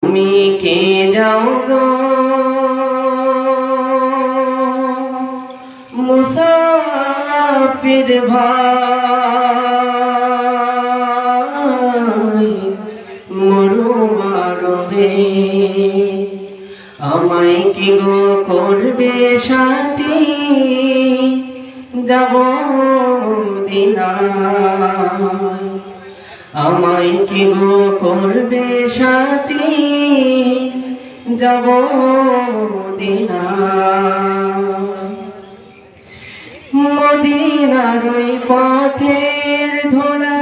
তুমি কে যাও গো মুসাফির ভাই মরুবারবে আমায় কি গো করবে সাথী যাব মদিনায় আমায় কি গো করবে সাথী যাব মদিনার ওই পথের ধুলা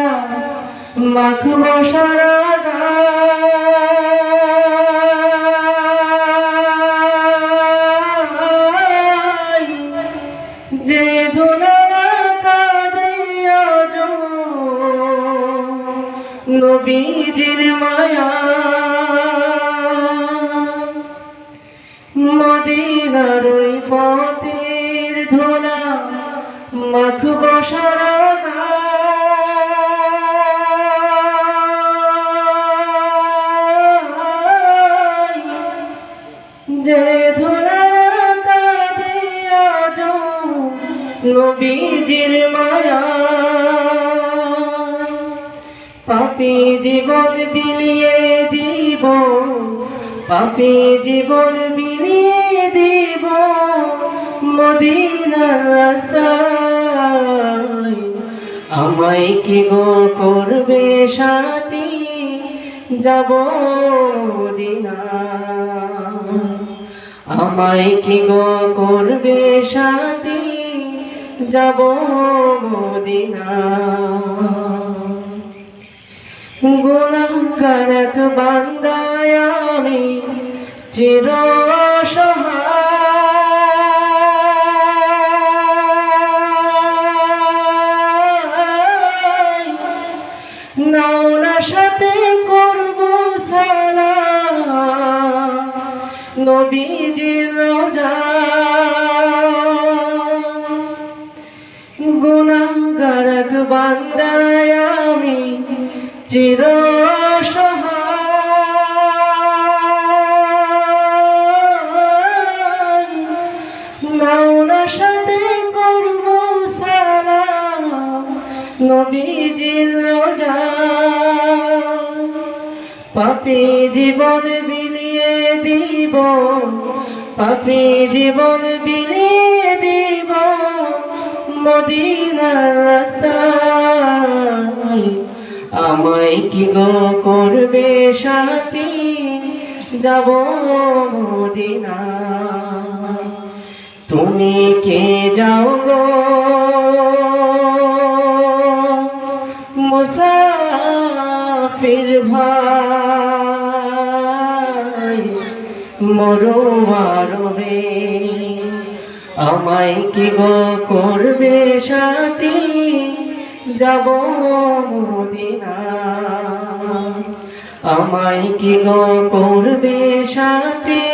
মাখবো সারা গায় যে ধুলা কাঁদিয়া নবীজির মায়া মদিনার ওই পথের ধুলা মাখবো সারা গায় যে ধুলা কাঁদিয়া নবীজির মায়া পাপী জীবন বিলিয়ে দিব পাপী জীবন বিলিয়ে দিব মদিনার রাস্তায় আমায় কি গো করবে সাথী যাব মদিনায় আমায় কি গো করবে সাথী যাব মদিনায় গুনাহগার এক বান্দায় আমি চির অসহায় নাও না সাথে করব সালাম নবীজির রওজায় গুনাহগার এক বান্দায় আমি চির অসহায় নাও না সাথে করব সালাম নবীজির রওজায় পাপী জীবন বিলিয়ে দিব পাপী জীবন বিলিয়ে দিব মদিনার রাস্তায় আমায় কি গো করবে সাথী যাব মদিনায় তুমি কে যাও গো মুসাফির ভাই মরুবারবে আমায় কি গো করবে সাথী যাব মদিনায় আমায় কি গো করবে সাথী